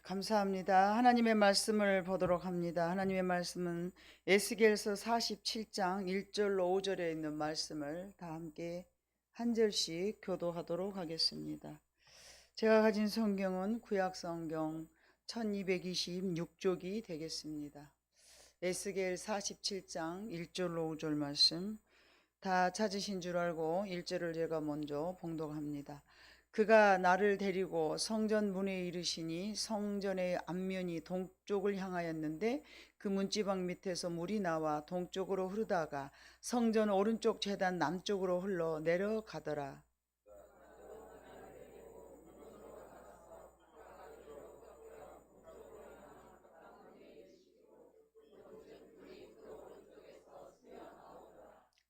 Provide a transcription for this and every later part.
감사합니다. 하나님의 말씀을 보도록 합니다. 하나님의 말씀은 에스겔서 47장 1절로 5절에 있는 말씀을 다 함께 한 절씩 교도하도록 하겠습니다. 제가 가진 성경은 구약 성경 1226쪽이 되겠습니다. 에스겔 47장 1절로 5절 말씀 다 찾으신 줄 알고 1절을 제가 먼저 봉독합니다. 그가 나를 데리고 성전 문에 이르시니 성전의 앞면이 동쪽을 향하였는데 그 문지방 밑에서 물이 나와 동쪽으로 흐르다가 성전 오른쪽 제단 남쪽으로 흘러 내려가더라.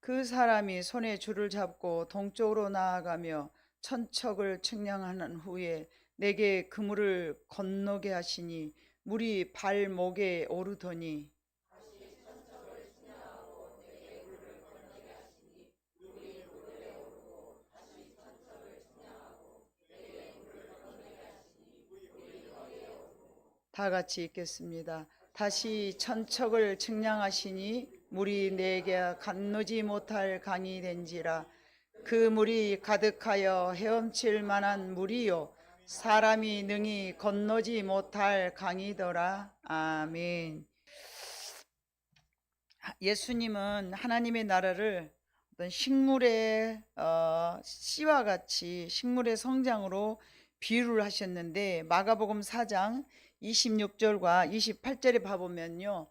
그 사람이 손에 줄을 잡고 동쪽으로 나아가며 천척을 측량하는 후에 내게 그물을 건너게 하시니 물이 발목에 오르더니 다 같이 읽겠습니다. 다시 천척을 측량하시니 물이 내게 건너지 못할 강이 된지라. 그 물이 가득하여 헤엄칠 만한 물이요 사람이 능히 건너지 못할 강이더라. 아멘. 예수님은 하나님의 나라를 어떤 식물의 씨와 같이 식물의 성장으로 비유를 하셨는데, 마가복음 4장 26절과 28절에 봐보면요,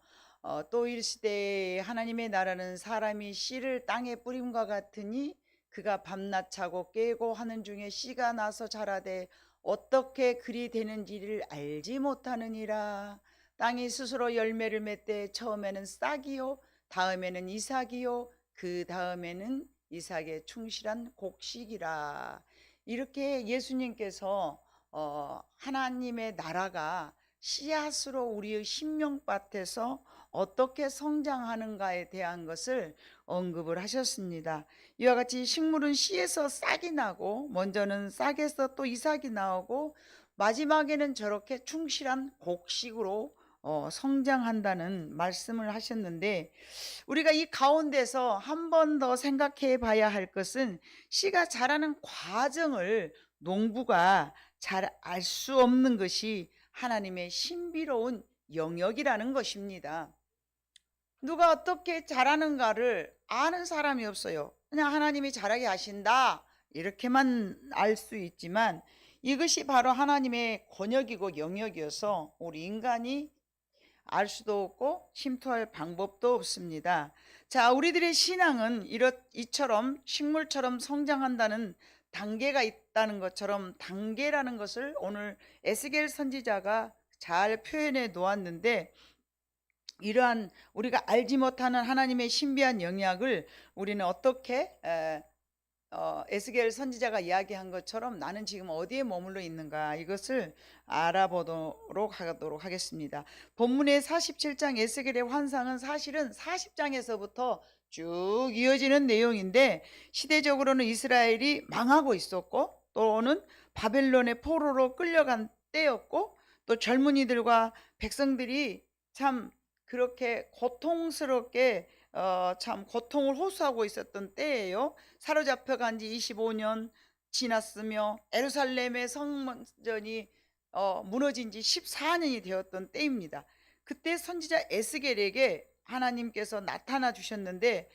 또 이르시되 하나님의 나라는 사람이 씨를 땅에 뿌림과 같으니 그가 밤낮 자고 깨고 하는 중에 씨가 나서 자라되 어떻게 그리 되는지를 알지 못하느니라. 땅이 스스로 열매를 맺되 처음에는 싹이요 다음에는 이삭이요 그 다음에는 이삭의 충실한 곡식이라. 이렇게 예수님께서 하나님의 나라가 씨앗으로 우리의 심령밭에서 어떻게 성장하는가에 대한 것을 언급을 하셨습니다. 이와 같이 식물은 씨에서 싹이 나고, 먼저는 싹에서 또 이삭이 나오고, 마지막에는 저렇게 충실한 곡식으로 성장한다는 말씀을 하셨는데, 우리가 이 가운데서 한 번 더 생각해 봐야 할 것은 씨가 자라는 과정을 농부가 잘 알 수 없는 것이 하나님의 신비로운 영역이라는 것입니다. 누가 어떻게 자라는가를 아는 사람이 없어요. 그냥 하나님이 자라게 하신다 이렇게만 알 수 있지만, 이것이 바로 하나님의 권역이고 영역이어서 우리 인간이 알 수도 없고 침투할 방법도 없습니다. 자, 우리들의 신앙은 이처럼 식물처럼 성장한다는 단계가 있다는 것처럼, 단계라는 것을 오늘 에스겔 선지자가 잘 표현해 놓았는데, 이러한 우리가 알지 못하는 하나님의 신비한 영역을 우리는 어떻게 에스겔 선지자가 이야기한 것처럼 나는 지금 어디에 머물러 있는가, 이것을 알아보도록 하겠습니다. 본문의 47장 에스겔의 환상은 사실은 40장에서부터 쭉 이어지는 내용인데, 시대적으로는 이스라엘이 망하고 있었고, 또는 바벨론의 포로로 끌려간 때였고, 또 젊은이들과 백성들이 참 그렇게 고통스럽게 참 고통을 호소하고 있었던 때예요. 사로잡혀 간 지 25년 지났으며 예루살렘의 성전이 무너진 지 14년이 되었던 때입니다. 그때 선지자 에스겔에게 하나님께서 나타나 주셨는데,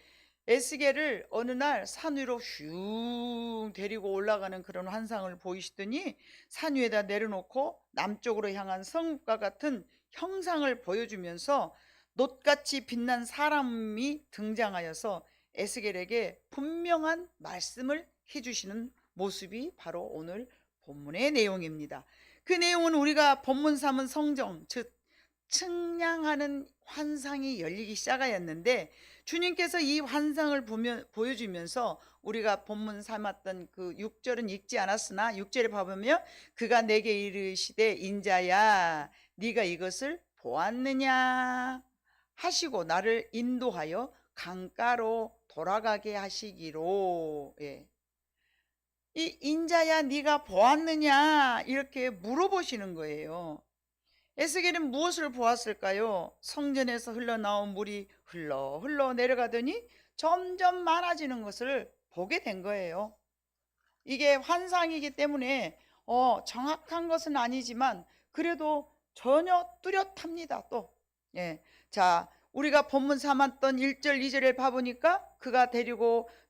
에스겔을 어느 날 산 위로 슝 데리고 올라가는 그런 환상을 보이시더니 산 위에다 내려놓고 남쪽으로 향한 성읍과 같은 형상을 보여주면서 놋같이 빛난 사람이 등장하여서 에스겔에게 분명한 말씀을 해주시는 모습이 바로 오늘 본문의 내용입니다. 그 내용은 우리가 본문 삼은 성정, 즉 측량하는 환상이 열리기 시작하였는데, 주님께서 이 환상을 보여주면서 우리가 본문 삼았던 그 6절은 읽지 않았으나 6절에 봐보면 그가 내게 이르시되 인자야 네가 이것을 보았느냐 하시고 나를 인도하여 강가로 돌아가게 하시기로. 이 인자야 네가 보았느냐 이렇게 물어보시는 거예요. 에스겔은 무엇을 보았을까요? 성전에서 흘러나온 물이 흘러 내려가더니 점점 많아지는 것을 보게 된 거예요. 이게 환상이기 때문에 정확한 것은 아니지만 그래도 전혀 뚜렷합니다. 또 자, 우리가 본문 삼았던 1절 2절에 봐보니까 그가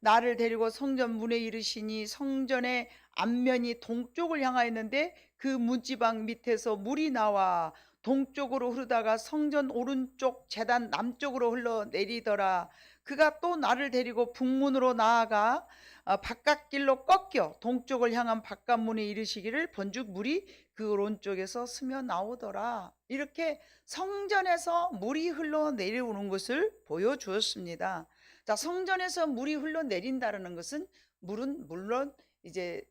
나를 데리고 성전 문에 이르시니 성전의 앞면이 동쪽을 향하였는데 그 문지방 밑에서 물이 나와 동쪽으로 흐르다가 성전 오른쪽 제단 남쪽으로 흘러내리더라. 그가 또 나를 데리고 북문으로 나아가 바깥길로 꺾여 동쪽을 향한 바깥문에 이르시기를 본즉 물이 그 오른쪽에서 스며 나오더라. 이렇게 성전에서 물이 흘러내려오는 것을 보여주었습니다. 자, 성전에서 물이 흘러내린다는 것은 물은 물론 이제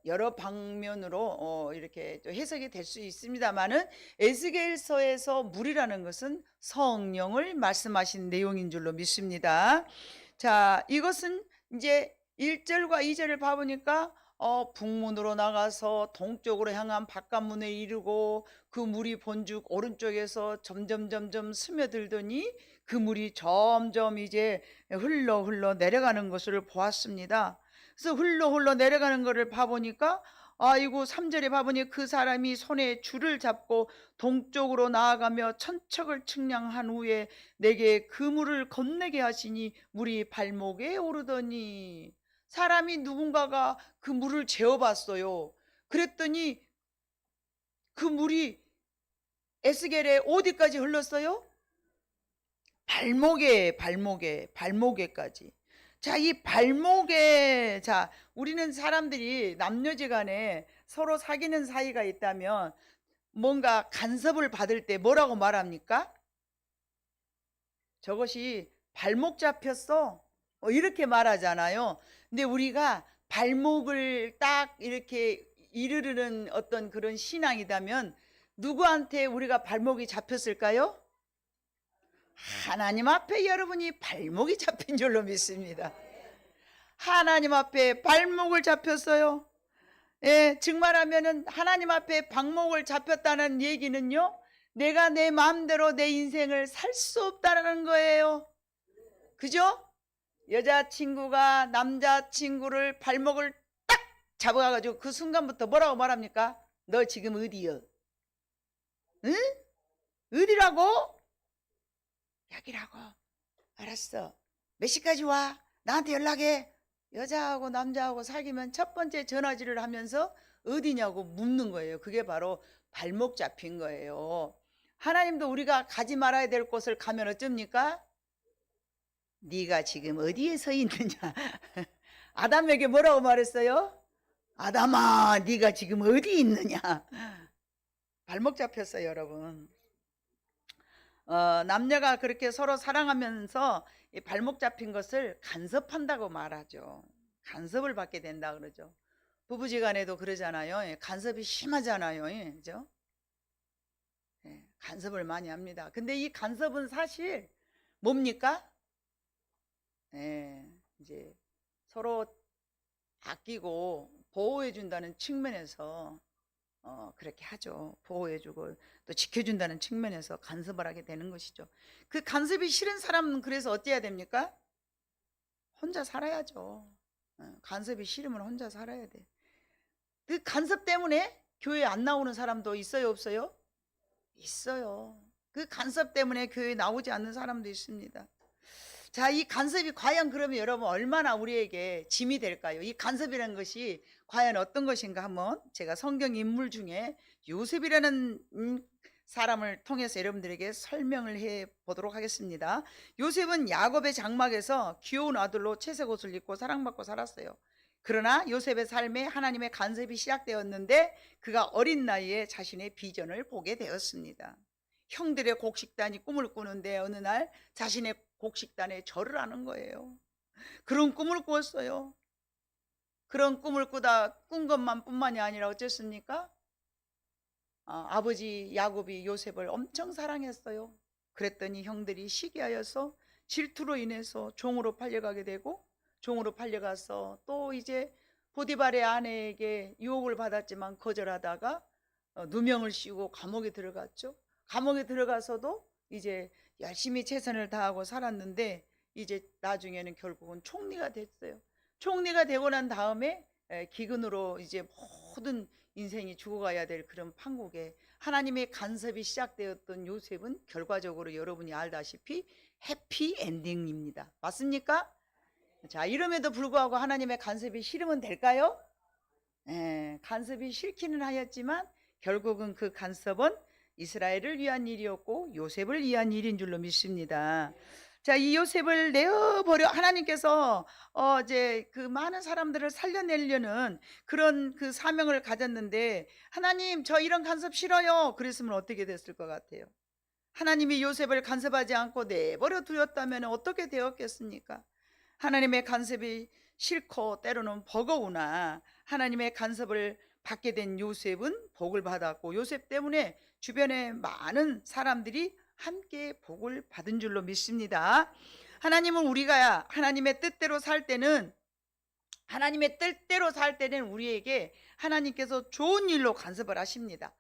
여러 방면으로 이렇게 해석이 될 수 있습니다만은 에스겔서에서 물이라는 것은 성령을 말씀하신 내용인 줄로 믿습니다. 자, 이것은 이제 1절과 2절을 봐보니까 북문으로 나가서 동쪽으로 향한 바깥문에 이르고 그 물이 본즉 오른쪽에서 점점 스며들더니 그 물이 점점 이제 흘러 내려가는 것을 보았습니다. 그래서 흘러 내려가는 것을 봐보니까 아이고 3절에 봐보니 그 사람이 손에 줄을 잡고 동쪽으로 나아가며 천척을 측량한 후에 내게 그 물을 건네게 하시니 물이 발목에 오르더니 사람이 누군가가 그 물을 재어봤어요. 그랬더니 그 물이 에스겔의 어디까지 흘렀어요? 발목에까지. 자, 이 발목에, 자, 우리는 사람들이 남녀지간에 서로 사귀는 사이가 있다면 뭔가 간섭을 받을 때 뭐라고 말합니까? 저것이 발목 잡혔어. 이렇게 말하잖아요. 근데 우리가 발목을 딱 이렇게 이르르는 어떤 그런 신앙이다면 누구한테 우리가 발목이 잡혔을까요? 하나님 앞에 여러분이 발목이 잡힌 줄로 믿습니다. 하나님 앞에 발목을 잡혔어요. 예, 증말하면은 하나님 앞에 발목을 잡혔다는 얘기는요, 내가 내 마음대로 내 인생을 살 수 없다는 거예요. 그죠? 여자친구가 남자친구를 발목을 딱 잡아가지고 그 순간부터 뭐라고 말합니까? 너 지금 어디여? 응? 어디라고? 여기라고. 알았어. 몇 시까지 와? 나한테 연락해. 여자하고 남자하고 사귀면 첫 번째 전화질을 하면서 어디냐고 묻는 거예요. 그게 바로 발목 잡힌 거예요. 하나님도 우리가 가지 말아야 될 곳을 가면 어쩝니까? 네가 지금 어디에 서 있느냐. 아담에게 뭐라고 말했어요? 아담아, 네가 지금 어디 있느냐. 발목 잡혔어요, 여러분. 남녀가 그렇게 서로 사랑하면서 이 발목 잡힌 것을 간섭한다고 말하죠. 간섭을 받게 된다 그러죠. 부부지간에도 그러잖아요. 예, 간섭이 심하잖아요. 예, 그죠? 예, 간섭을 많이 합니다. 근데 이 간섭은 사실 뭡니까? 예, 이제 서로 아끼고 보호해 준다는 측면에서 그렇게 하죠. 보호해주고 또 지켜준다는 측면에서 간섭을 하게 되는 것이죠. 그 간섭이 싫은 사람은 그래서 어때야 됩니까? 혼자 살아야죠. 간섭이 싫으면 혼자 살아야 돼. 그 간섭 때문에 교회 안 나오는 사람도 있어요, 없어요? 있어요. 그 간섭 때문에 교회 나오지 않는 사람도 있습니다. 자, 이 간섭이 과연 그러면 여러분 얼마나 우리에게 짐이 될까요? 이 간섭이라는 것이 과연 어떤 것인가 한번 제가 성경 인물 중에 요셉이라는 사람을 통해서 여러분들에게 설명을 해 보도록 하겠습니다. 요셉은 야곱의 장막에서 귀여운 아들로 채색 옷을 입고 사랑받고 살았어요. 그러나 요셉의 삶에 하나님의 간섭이 시작되었는데 그가 어린 나이에 자신의 비전을 보게 되었습니다. 형들의 곡식단이 꿈을 꾸는데 어느 날 자신의 곡식단에 절을 하는 거예요. 그런 꿈을 꾸었어요. 그런 꿈을 꾸다 꾼 것만 뿐만이 아니라 어쨌습니까? 아버지 야곱이 요셉을 엄청 사랑했어요. 그랬더니 형들이 시기하여서 질투로 인해서 종으로 팔려가게 되고, 종으로 팔려가서 또 이제 보디발의 아내에게 유혹을 받았지만 거절하다가 누명을 씌우고 감옥에 들어갔죠. 감옥에 들어가서도 이제 열심히 최선을 다하고 살았는데 이제 나중에는 결국은 총리가 됐어요. 총리가 되고 난 다음에 기근으로 이제 모든 인생이 죽어가야 될 그런 판국에 하나님의 간섭이 시작되었던 요셉은 결과적으로 여러분이 알다시피 해피 엔딩입니다. 맞습니까? 자, 이름에도 불구하고 하나님의 간섭이 싫으면 될까요? 간섭이 싫기는 하였지만 결국은 그 간섭은 이스라엘을 위한 일이었고 요셉을 위한 일인 줄로 믿습니다. 자, 이 요셉을 내어버려 하나님께서 이제 그 많은 사람들을 살려내려는 그런 그 사명을 가졌는데 하나님 저 이런 간섭 싫어요. 그랬으면 어떻게 됐을 것 같아요? 하나님이 요셉을 간섭하지 않고 내버려 두었다면 어떻게 되었겠습니까? 하나님의 간섭이 싫고 때로는 버거우나 하나님의 간섭을 받게 된 요셉은 복을 받았고 요셉 때문에 주변에 많은 사람들이 함께 복을 받은 줄로 믿습니다. 하나님은 우리가 하나님의 뜻대로 살 때는 우리에게 하나님께서 좋은 일로 간섭을 하십니다.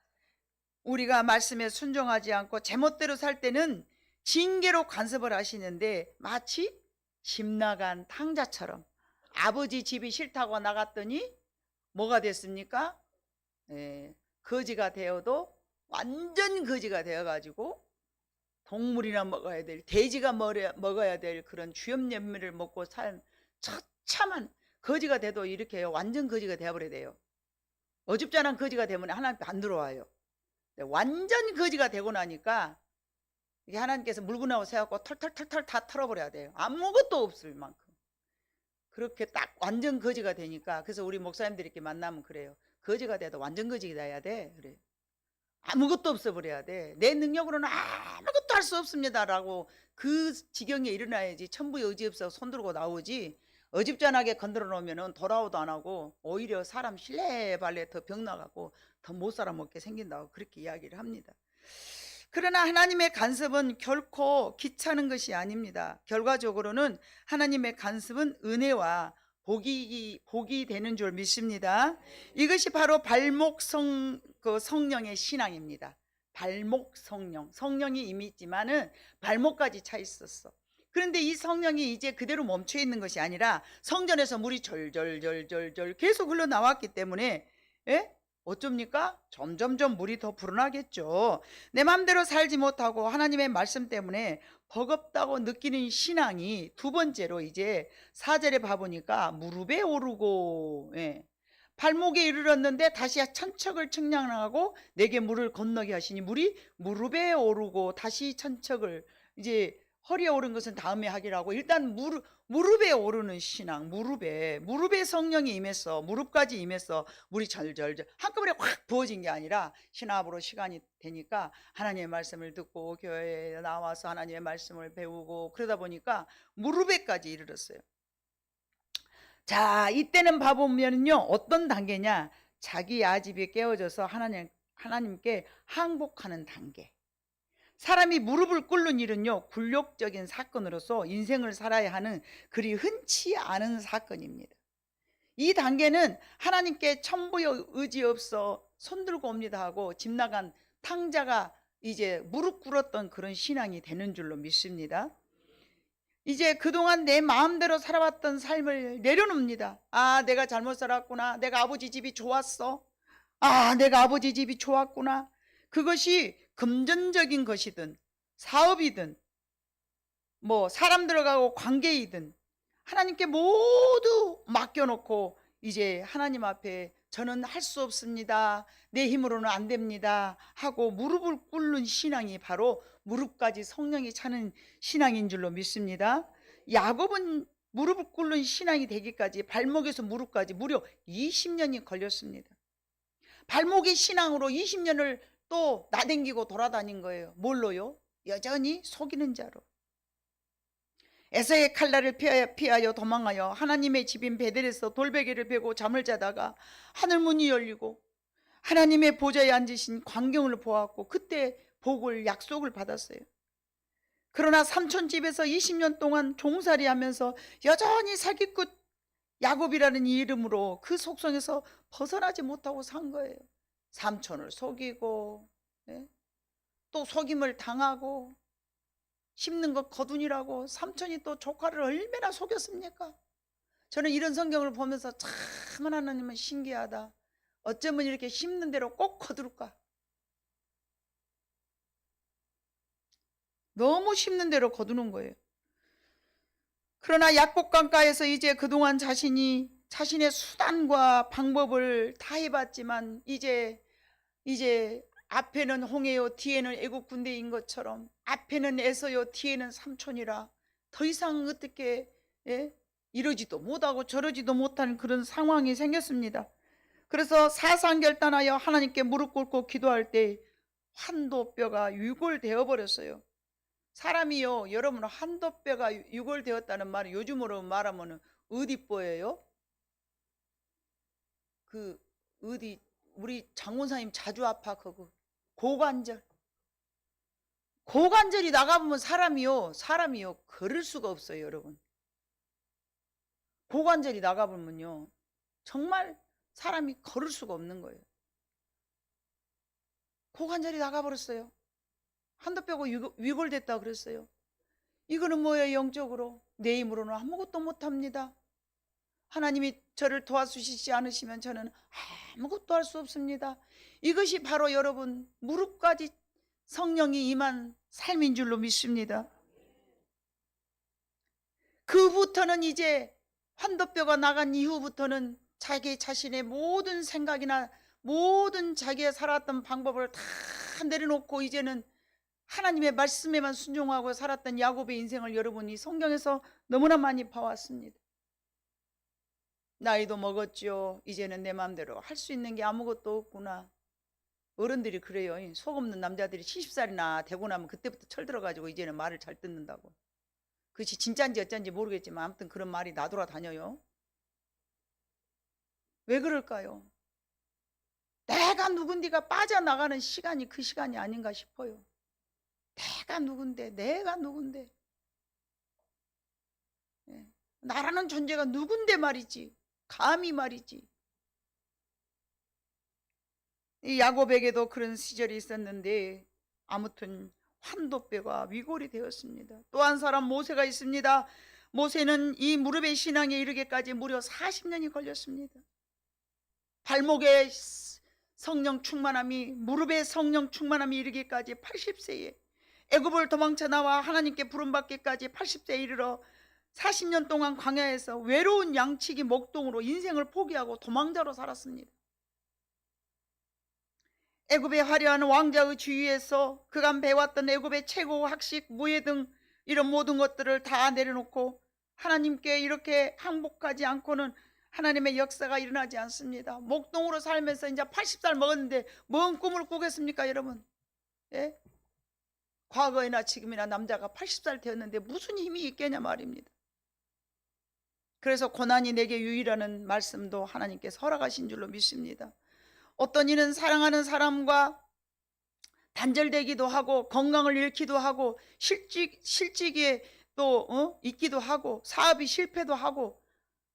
우리가 말씀에 순종하지 않고 제멋대로 살 때는 징계로 간섭을 하시는데 마치 집 나간 탕자처럼 아버지 집이 싫다고 나갔더니 뭐가 됐습니까? 거지가 되어도 완전 거지가 되어가지고 동물이나 먹어야 될 돼지가 먹어야 될 그런 쥐염염미를 먹고 산 처참한 거지가 돼도 이렇게 완전 거지가 되어버려야 돼요. 어줍잖은 거지가 되면 하나님 안 들어와요. 완전 거지가 되고 나니까 이게 하나님께서 물구나무 세워갖고 털털털털 다 털어버려야 돼요. 아무것도 없을 만큼. 그렇게 딱 완전 거지가 되니까 그래서 우리 목사님들이 이렇게 만나면 그래요. 거지가 돼도 완전 거지가 돼야 돼. 그래. 아무것도 없어버려야 돼. 내 능력으로는 아무것도 할 수 없습니다라고 그 지경에 일어나야지 천부의 의지 없어 손들고 나오지 어집잖하게 건드려 놓으면 돌아오도 안 하고 오히려 사람 실례발레 더 병 나가고 더 못 살아먹게 생긴다고 그렇게 이야기를 합니다. 그러나 하나님의 간섭은 결코 귀찮은 것이 아닙니다. 결과적으로는 하나님의 간섭은 은혜와 복이 되는 줄 믿습니다. 이것이 바로 성령의 신앙입니다. 성령이 이미 있지만은 발목까지 차 있었어. 그런데 이 성령이 이제 그대로 멈춰 있는 것이 아니라 성전에서 물이 절절절절절 계속 흘러나왔기 때문에 어쩝니까? 점점점 물이 더 불어나겠죠. 내 마음대로 살지 못하고 하나님의 말씀 때문에 버겁다고 느끼는 신앙이 두 번째로 이제 4절에 봐보니까 무릎에 오르고 발목에 이르렀는데 다시 천척을 측량하고 내게 물을 건너게 하시니 물이 무릎에 오르고 다시 천척을 이제 허리에 오른 것은 다음에 하기로 하고 일단 무릎에 오르는 신앙, 무릎에 성령이 임했어. 무릎까지 임했어. 물이 절절절 한꺼번에 확 부어진 게 아니라 신압으로 시간이 되니까 하나님의 말씀을 듣고 교회에 나와서 하나님의 말씀을 배우고 그러다 보니까 무릎에까지 이르렀어요. 자, 이때는 봐보면요 어떤 단계냐, 자기 아집이 깨어져서 하나님께 항복하는 단계. 사람이 무릎을 꿇는 일은요 굴욕적인 사건으로서 인생을 살아야 하는 그리 흔치 않은 사건입니다. 이 단계는 하나님께 천부의 의지 없어 손들고 옵니다 하고 집 나간 탕자가 이제 무릎 꿇었던 그런 신앙이 되는 줄로 믿습니다. 이제 그동안 내 마음대로 살아왔던 삶을 내려놓습니다. 내가 잘못 살았구나. 내가 아버지 집이 좋았어. 내가 아버지 집이 좋았구나. 그것이 금전적인 것이든 사업이든 뭐 사람 들어가고 관계이든 하나님께 모두 맡겨놓고 이제 하나님 앞에 저는 할 수 없습니다. 내 힘으로는 안 됩니다. 하고 무릎을 꿇는 신앙이 바로 무릎까지 성령이 차는 신앙인 줄로 믿습니다. 야곱은 무릎을 꿇는 신앙이 되기까지 발목에서 무릎까지 무려 20년이 걸렸습니다. 발목의 신앙으로 20년을 또 나댕기고 돌아다닌 거예요. 뭘로요? 여전히 속이는 자로. 에서의 칼날을 피하여 도망하여 하나님의 집인 베델에서 돌베개를 베고 잠을 자다가 하늘문이 열리고 하나님의 보좌에 앉으신 광경을 보았고 그때 복을 약속을 받았어요. 그러나 삼촌 집에서 20년 동안 종살이 하면서 여전히 사기꾼 야곱이라는 이름으로 그 속성에서 벗어나지 못하고 산 거예요. 삼촌을 속이고 또 속임을 당하고 심는 것 거둔이라고 삼촌이 또 조카를 얼마나 속였습니까? 저는 이런 성경을 보면서 참 하나님은 신기하다. 어쩌면 이렇게 심는 대로 꼭 거둘까? 너무 심는 대로 거두는 거예요. 그러나 약복강가에서 이제 그동안 자신의 수단과 방법을 다 해봤지만 이제 앞에는 홍해요 뒤에는 애국 군대인 것처럼 앞에는 에서요 뒤에는 삼촌이라 더 이상 어떻게 이러지도 못하고 저러지도 못하는 그런 상황이 생겼습니다. 그래서 사상결단하여 하나님께 무릎 꿇고 기도할 때 환도뼈가 유골되어 버렸어요. 사람이요, 여러분, 환도뼈가 유골되었다는 말은 요즘으로 말하면 어디 뼈예요? 어디 우리 장원사님 자주 아파 그거 고관절. 고관절이 나가보면 사람이요 걸을 수가 없어요, 여러분. 고관절이 나가보면요 정말 사람이 걸을 수가 없는 거예요. 고관절이 나가버렸어요. 환도뼈가 위골됐다 그랬어요. 이거는 뭐예요? 영적으로 내 힘으로는 아무것도 못합니다. 하나님이 저를 도와주시지 않으시면 저는 아무것도 할 수 없습니다. 이것이 바로 여러분 무릎까지 성령이 임한 삶인 줄로 믿습니다. 그부터는 이제 환도뼈가 나간 이후부터는 자기 자신의 모든 생각이나 모든 자기가 살았던 방법을 다 내려놓고 이제는 하나님의 말씀에만 순종하고 살았던 야곱의 인생을 여러분이 성경에서 너무나 많이 봐왔습니다. 나이도 먹었죠. 이제는 내 마음대로 할 수 있는 게 아무것도 없구나. 어른들이 그래요. 속 없는 남자들이 70살이나 되고 나면 그때부터 철들어가지고 이제는 말을 잘 듣는다고. 그것이 진짜인지 어쩐지 모르겠지만 아무튼 그런 말이 나돌아다녀요. 왜 그럴까요? 내가 누군데가 빠져나가는 시간이 그 시간이 아닌가 싶어요. 내가 누군데 나라는 존재가 누군데 말이지. 감히 말이지. 이 야곱에게도 그런 시절이 있었는데 아무튼 환도뼈가 위골이 되었습니다. 또 한 사람 모세가 있습니다. 모세는 이 무릎의 신앙에 이르기까지 무려 40년이 걸렸습니다. 발목에 성령 충만함이 무릎에 성령 충만함이 이르기까지 80세에 애굽을 도망쳐 나와 하나님께 부름받기까지 80세에 이르러 40년 동안 광야에서 외로운 양치기 목동으로 인생을 포기하고 도망자로 살았습니다. 애굽의 화려한 왕자의 주위에서 그간 배웠던 애굽의 최고 학식, 무예 등 이런 모든 것들을 다 내려놓고 하나님께 이렇게 항복하지 않고는 하나님의 역사가 일어나지 않습니다. 목동으로 살면서 이제 80살 먹었는데 뭔 꿈을 꾸겠습니까, 여러분? 예? 과거에나 지금이나 남자가 80살 되었는데 무슨 힘이 있겠냐 말입니다. 그래서 고난이 내게 유일하는 말씀도 하나님께서 허락하신 줄로 믿습니다. 어떤 이는 사랑하는 사람과 단절되기도 하고 건강을 잃기도 하고 실직에 또 있기도 하고 사업이 실패도 하고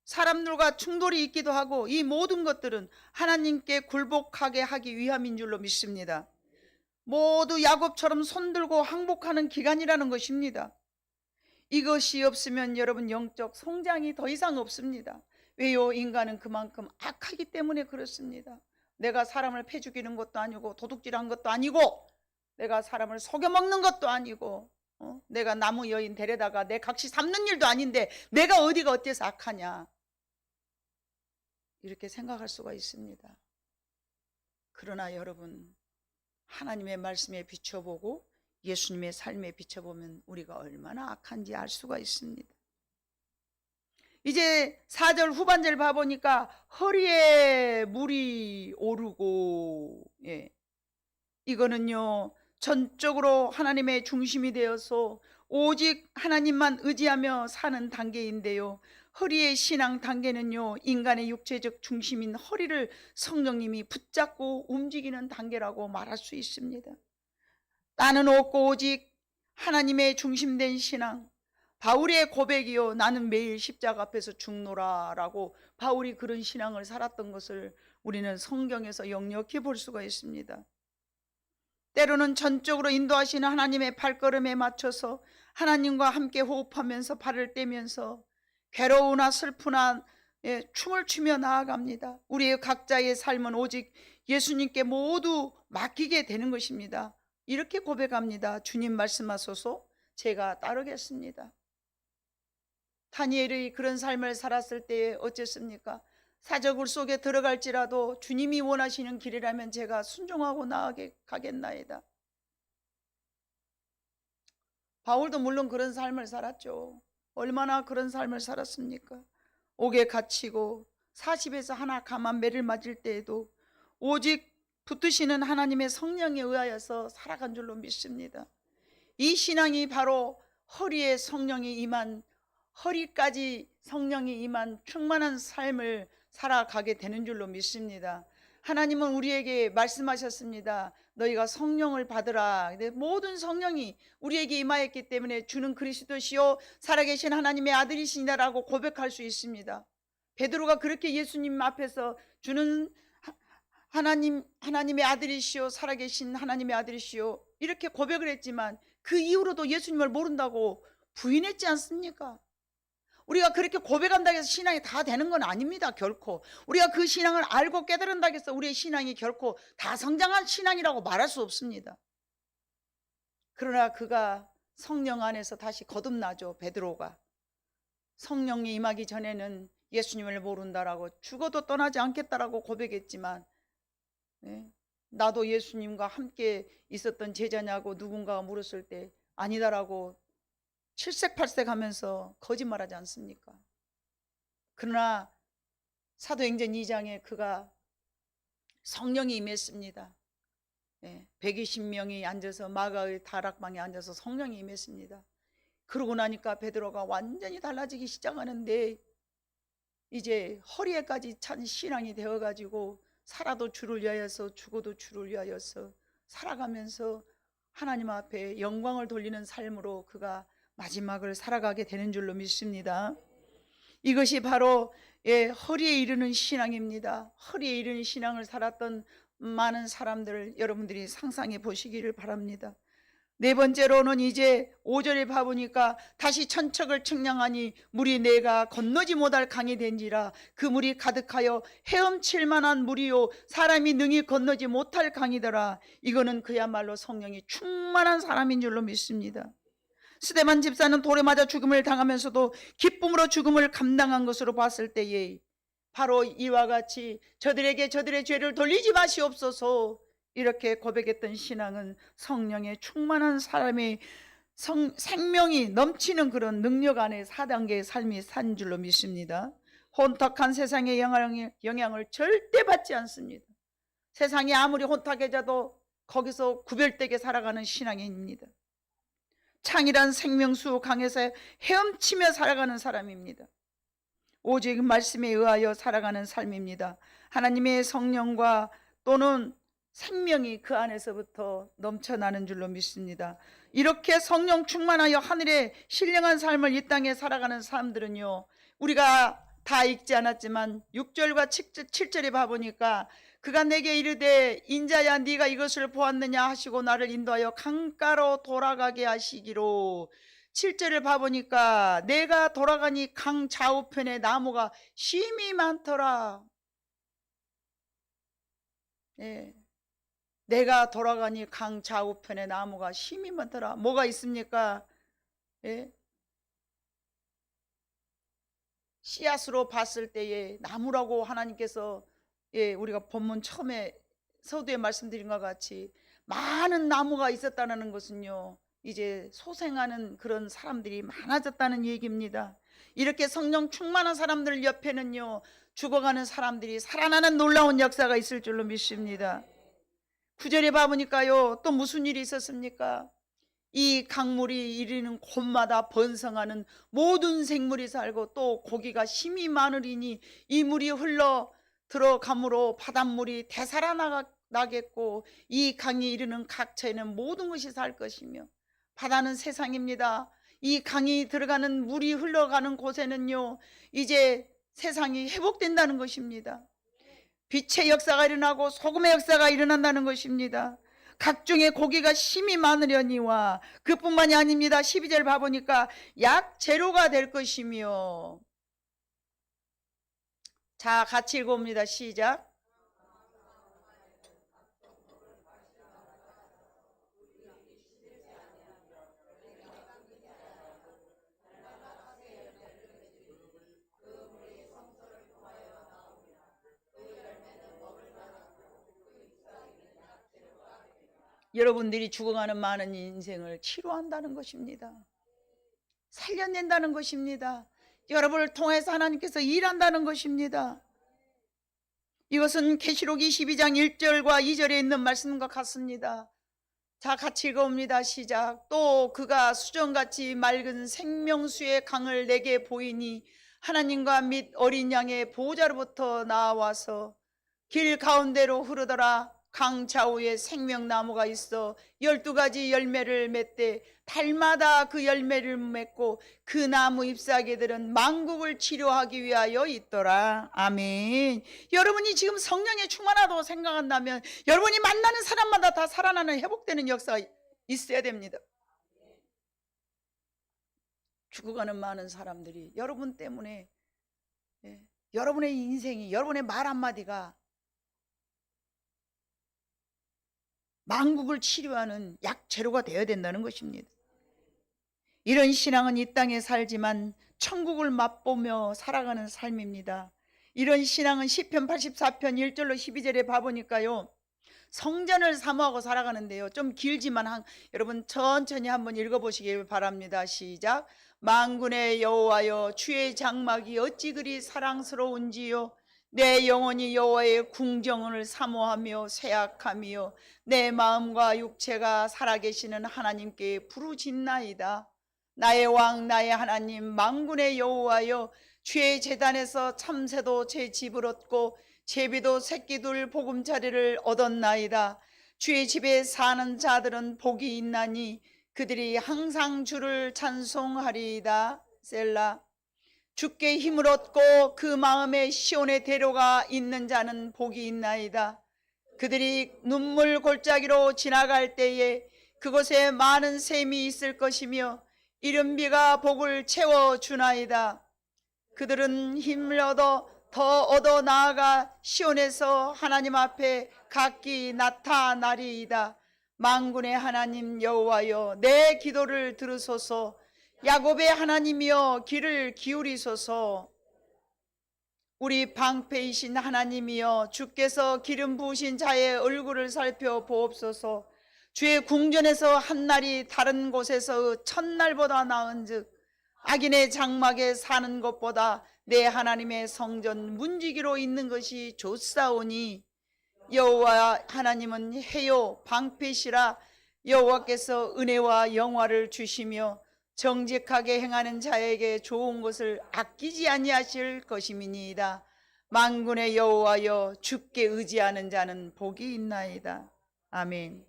사람들과 충돌이 있기도 하고 이 모든 것들은 하나님께 굴복하게 하기 위함인 줄로 믿습니다. 모두 야곱처럼 손들고 항복하는 기간이라는 것입니다. 이것이 없으면 여러분 영적 성장이 더 이상 없습니다. 왜요? 인간은 그만큼 악하기 때문에 그렇습니다. 내가 사람을 패 죽이는 것도 아니고 도둑질한 것도 아니고 내가 사람을 속여먹는 것도 아니고 내가 나무 여인 데려다가 내 각시 삼는 일도 아닌데 내가 어디가 어때서 악하냐 이렇게 생각할 수가 있습니다. 그러나 여러분 하나님의 말씀에 비춰보고 예수님의 삶에 비춰보면 우리가 얼마나 악한지 알 수가 있습니다. 이제 4절 후반절 봐보니까 허리에 물이 오르고 이거는요 전적으로 하나님의 중심이 되어서 오직 하나님만 의지하며 사는 단계인데요. 허리의 신앙 단계는요 인간의 육체적 중심인 허리를 성령님이 붙잡고 움직이는 단계라고 말할 수 있습니다. 나는 없고 오직 하나님의 중심된 신앙, 바울의 고백이요 나는 매일 십자가 앞에서 죽노라 라고 바울이 그런 신앙을 살았던 것을 우리는 성경에서 역력히 볼 수가 있습니다. 때로는 전적으로 인도하시는 하나님의 발걸음에 맞춰서 하나님과 함께 호흡하면서 발을 떼면서 괴로우나 슬프나 춤을 추며 나아갑니다. 우리의 각자의 삶은 오직 예수님께 모두 맡기게 되는 것입니다. 이렇게 고백합니다. 주님 말씀하소서, 제가 따르겠습니다. 다니엘이 그런 삶을 살았을 때에 어쨌습니까? 사저굴 속에 들어갈지라도 주님이 원하시는 길이라면 제가 순종하고 나아가겠나이다. 바울도 물론 그런 삶을 살았죠. 얼마나 그런 삶을 살았습니까? 옥에 갇히고 40에서 하나 감한 매를 맞을 때에도 오직 붙드시는 하나님의 성령에 의하여서 살아간 줄로 믿습니다. 이 신앙이 바로 허리에 성령이 임한, 허리까지 성령이 임한 충만한 삶을 살아가게 되는 줄로 믿습니다. 하나님은 우리에게 말씀하셨습니다. 너희가 성령을 받으라. 모든 성령이 우리에게 임하였기 때문에 주는 그리스도시요 살아계신 하나님의 아들이시다라고 고백할 수 있습니다. 베드로가 그렇게 예수님 앞에서 주는 하나님의 아들이시요 살아계신 하나님의 아들이시요 이렇게 고백을 했지만 그 이후로도 예수님을 모른다고 부인했지 않습니까? 우리가 그렇게 고백한다고 해서 신앙이 다 되는 건 아닙니다. 결코 우리가 그 신앙을 알고 깨달은다고 해서 우리의 신앙이 결코 다 성장한 신앙이라고 말할 수 없습니다. 그러나 그가 성령 안에서 다시 거듭나죠. 베드로가 성령이 임하기 전에는 예수님을 모른다라고 죽어도 떠나지 않겠다라고 고백했지만 나도 예수님과 함께 있었던 제자냐고 누군가가 물었을 때 아니다라고 칠색팔색 하면서 거짓말하지 않습니까? 그러나 사도행전 2장에 그가 성령이 임했습니다. 120명이 앉아서 마가의 다락방에 앉아서 성령이 임했습니다. 그러고 나니까 베드로가 완전히 달라지기 시작하는데 이제 허리에까지 찬 신앙이 되어가지고 살아도 주를 위하여서 죽어도 주를 위하여서 살아가면서 하나님 앞에 영광을 돌리는 삶으로 그가 마지막을 살아가게 되는 줄로 믿습니다. 이것이 바로 허리에 이르는 신앙입니다. 허리에 이르는 신앙을 살았던 많은 사람들을 여러분들이 상상해 보시기를 바랍니다. 네 번째로는 이제 5절에 봐보니까 다시 천척을 측량하니 물이 내가 건너지 못할 강이 된지라 그 물이 가득하여 헤엄칠 만한 물이요 사람이 능히 건너지 못할 강이더라. 이거는 그야말로 성령이 충만한 사람인 줄로 믿습니다. 스데반 집사는 돌에 맞아 죽음을 당하면서도 기쁨으로 죽음을 감당한 것으로 봤을 때에 바로 이와 같이 저들에게 저들의 죄를 돌리지 마시옵소서 이렇게 고백했던 신앙은 성령의 충만한 사람의 생명이 넘치는 그런 능력 안에 4단계의 삶이 산 줄로 믿습니다. 혼탁한 세상의 영향을 절대 받지 않습니다. 세상이 아무리 혼탁해져도 거기서 구별되게 살아가는 신앙인입니다. 창이란 생명수 강에서 헤엄치며 살아가는 사람입니다. 오직 말씀에 의하여 살아가는 삶입니다. 하나님의 성령과 또는 생명이 그 안에서부터 넘쳐나는 줄로 믿습니다. 이렇게 성령 충만하여 하늘에 신령한 삶을 이 땅에 살아가는 사람들은요, 우리가 다 읽지 않았지만 6절과 7절에 봐보니까 그가 내게 이르되 인자야 네가 이것을 보았느냐 하시고 나를 인도하여 강가로 돌아가게 하시기로. 7절을 봐보니까 내가 돌아가니 강 좌우편에 나무가 심이 많더라. 내가 돌아가니 강 좌우편에 나무가 심이 많더라. 뭐가 있습니까? 씨앗으로 봤을 때에 나무라고 하나님께서 우리가 본문 처음에 서두에 말씀드린 것 같이 많은 나무가 있었다는 것은요, 이제 소생하는 그런 사람들이 많아졌다는 얘기입니다. 이렇게 성령 충만한 사람들 옆에는요, 죽어가는 사람들이 살아나는 놀라운 역사가 있을 줄로 믿습니다. 9절에 봐보니까요, 또 무슨 일이 있었습니까? 이 강물이 이르는 곳마다 번성하는 모든 생물이 살고 또 고기가 심이 많으리니 이 물이 흘러 들어가므로 바닷물이 되살아나겠고 이 강이 이르는 각처에는 모든 것이 살 것이며. 바다는 세상입니다. 이 강이 들어가는 물이 흘러가는 곳에는요, 이제 세상이 회복된다는 것입니다. 빛의 역사가 일어나고 소금의 역사가 일어난다는 것입니다. 각종의 고기가 심히 많으려니와 그뿐만이 아닙니다. 12절 봐보니까 약 재료가 될 것이며. 자, 같이 읽어봅니다. 시작. 여러분들이 죽어가는 많은 인생을 치료한다는 것입니다. 살려낸다는 것입니다. 여러분을 통해서 하나님께서 일한다는 것입니다. 이것은 계시록 22장 1절과 2절에 있는 말씀과 같습니다. 자, 같이 읽어봅니다. 시작. 또 그가 수정같이 맑은 생명수의 강을 내게 보이니 하나님과 및 어린 양의 보호자로부터 나와서 길 가운데로 흐르더라. 강 좌우에 생명나무가 있어 12가지 열매를 맺되 달마다 그 열매를 맺고 그 나무 잎사귀들은 만국을 치료하기 위하여 있더라. 아멘. 여러분이 지금 성령에 충만하다고 생각한다면 여러분이 만나는 사람마다 다 살아나는 회복되는 역사가 있어야 됩니다. 죽어가는 많은 사람들이 여러분 때문에, 여러분의 인생이, 여러분의 말 한마디가 만국을 치료하는 약재료가 되어야 된다는 것입니다. 이런 신앙은 이 땅에 살지만 천국을 맛보며 살아가는 삶입니다. 이런 신앙은 시편 84편 1절로 12절에 봐보니까요, 성전을 사모하고 살아가는데요, 좀 길지만 여러분 천천히 한번 읽어보시기 바랍니다. 시작. 만군의 여호와여, 주의 장막이 어찌 그리 사랑스러운지요. 내 영혼이 여호와의 궁정을 사모하며 쇠약하며 내 마음과 육체가 살아계시는 하나님께 부르짖나이다. 나의 왕 나의 하나님 만군의 여호와여, 주의 제단에서 참새도 제 집을 얻고 제비도 새끼둘 보금자리를 얻었나이다. 주의 집에 사는 자들은 복이 있나니 그들이 항상 주를 찬송하리이다. 셀라. 주께 힘을 얻고 그 마음에 시온의 대로가 있는 자는 복이 있나이다. 그들이 눈물 골짜기로 지나갈 때에 그곳에 많은 샘이 있을 것이며 이른 비가 복을 채워주나이다. 그들은 힘을 더 얻어 나아가 시온에서 하나님 앞에 각기 나타나리이다. 만군의 하나님 여호와여, 내 기도를 들으소서. 야곱의 하나님이여, 귀를 기울이소서. 우리 방패이신 하나님이여, 주께서 기름 부으신 자의 얼굴을 살펴보옵소서. 주의 궁전에서 한 날이 다른 곳에서 첫날보다 나은즉 악인의 장막에 사는 것보다 내 하나님의 성전 문지기로 있는 것이 좋사오니 여호와 하나님은 해요 방패시라. 여호와께서 은혜와 영화를 주시며 정직하게 행하는 자에게 좋은 것을 아끼지 아니하실 것임이니이다. 만군의 여호와여, 주께 의지하는 자는 복이 있나이다. 아멘.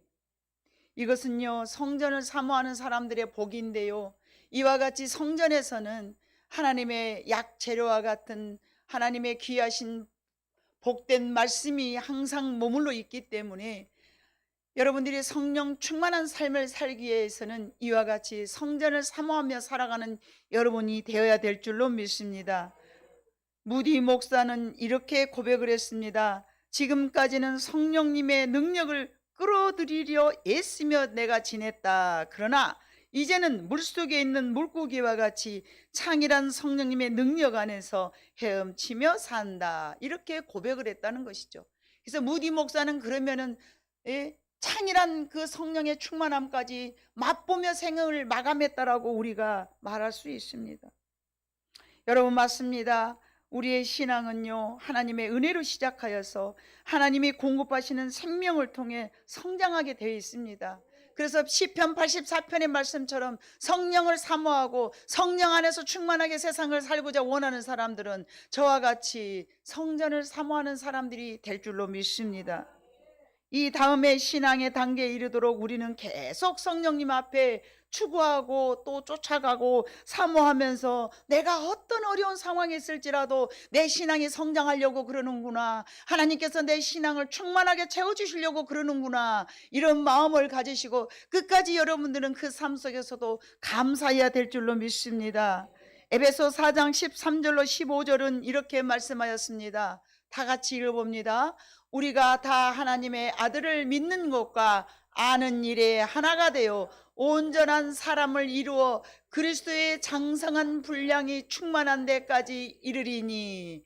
이것은요, 성전을 사모하는 사람들의 복인데요, 이와 같이 성전에서는 하나님의 약재료와 같은 하나님의 귀하신 복된 말씀이 항상 머물러 있기 때문에 여러분들이 성령 충만한 삶을 살기 위해서는 이와 같이 성전을 사모하며 살아가는 여러분이 되어야 될 줄로 믿습니다. 무디 목사는 이렇게 고백을 했습니다. 지금까지는 성령님의 능력을 끌어들이려 애쓰며 내가 지냈다. 그러나 이제는 물속에 있는 물고기와 같이 창이란 성령님의 능력 안에서 헤엄치며 산다. 이렇게 고백을 했다는 것이죠. 그래서 무디 목사는 그러면은 창이란 그 성령의 충만함까지 맛보며 생을 마감했다라고 우리가 말할 수 있습니다. 여러분, 맞습니다. 우리의 신앙은요, 하나님의 은혜로 시작하여서 하나님이 공급하시는 생명을 통해 성장하게 되어 있습니다. 그래서 시편 84편의 말씀처럼 성령을 사모하고 성령 안에서 충만하게 세상을 살고자 원하는 사람들은 저와 같이 성전을 사모하는 사람들이 될 줄로 믿습니다. 이 다음에 신앙의 단계에 이르도록 우리는 계속 성령님 앞에 추구하고 또 쫓아가고 사모하면서 내가 어떤 어려운 상황에 있을지라도 내 신앙이 성장하려고 그러는구나, 하나님께서 내 신앙을 충만하게 채워주시려고 그러는구나, 이런 마음을 가지시고 끝까지 여러분들은 그 삶 속에서도 감사해야 될 줄로 믿습니다. 에베소 4장 13절로 15절은 이렇게 말씀하였습니다. 다 같이 읽어봅니다. 우리가 다 하나님의 아들을 믿는 것과 아는 일에 하나가 되어 온전한 사람을 이루어 그리스도의 장성한 분량이 충만한 데까지 이르리니,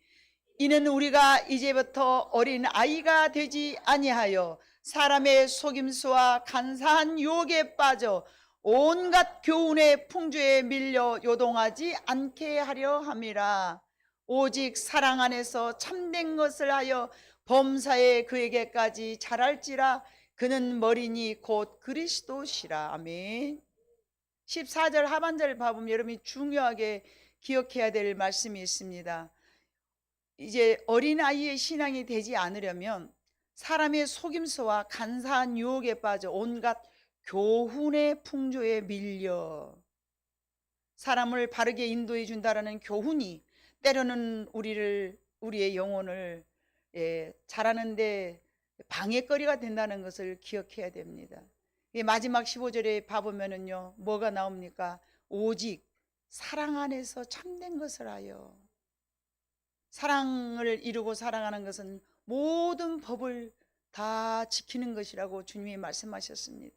이는 우리가 이제부터 어린 아이가 되지 아니하여 사람의 속임수와 간사한 유혹에 빠져 온갖 교훈의 풍조에 밀려 요동하지 않게 하려 함이라. 오직 사랑 안에서 참된 것을 하여 범사에 그에게까지 자랄지라. 그는 머리니 곧 그리스도시라. 아멘. 14절 하반절 봐보면 여러분이 중요하게 기억해야 될 말씀이 있습니다. 이제 어린아이의 신앙이 되지 않으려면 사람의 속임수와 간사한 유혹에 빠져 온갖 교훈의 풍조에 밀려, 사람을 바르게 인도해 준다라는 교훈이 때로는 우리의 영혼을 자라는데 방해거리가 된다는 것을 기억해야 됩니다. 마지막 15절에 봐보면은요, 뭐가 나옵니까? 오직 사랑 안에서 참된 것을 하여. 사랑을 이루고 살아가는 것은 모든 법을 다 지키는 것이라고 주님이 말씀하셨습니다.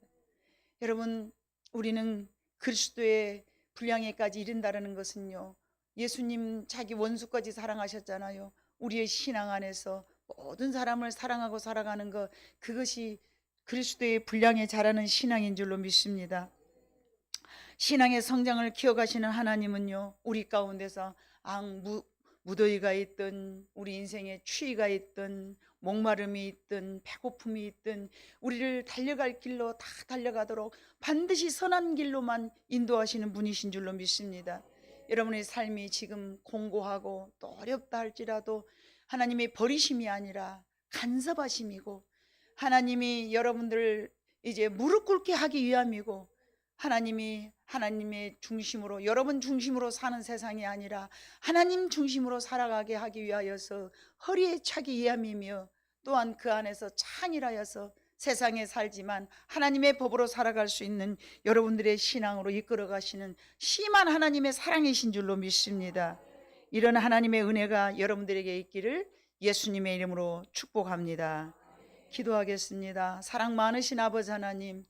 여러분, 우리는 그리스도의 분량에까지 이른다는 것은요, 예수님 자기 원수까지 사랑하셨잖아요. 우리의 신앙 안에서 모든 사람을 사랑하고 살아가는 것, 그것이 그리스도의 분량에 자라는 신앙인 줄로 믿습니다. 신앙의 성장을 키워가시는 하나님은요, 우리 가운데서 무더위가 있든 우리 인생에 추위가 있든 목마름이 있든 배고픔이 있든 우리를 달려갈 길로 다 달려가도록 반드시 선한 길로만 인도하시는 분이신 줄로 믿습니다. 여러분의 삶이 지금 공고하고 또 어렵다 할지라도 하나님의 버리심이 아니라 간섭하심이고, 하나님이 여러분들 이제 무릎 꿇게 하기 위함이고, 하나님의 중심으로, 여러분 중심으로 사는 세상이 아니라 하나님 중심으로 살아가게 하기 위하여서 허리에 차기 위함이며, 또한 그 안에서 창이라여서 세상에 살지만 하나님의 법으로 살아갈 수 있는 여러분들의 신앙으로 이끌어 가시는 심한 하나님의 사랑이신 줄로 믿습니다. 이런 하나님의 은혜가 여러분들에게 있기를 예수님의 이름으로 축복합니다. 기도하겠습니다. 사랑 많으신 아버지 하나님,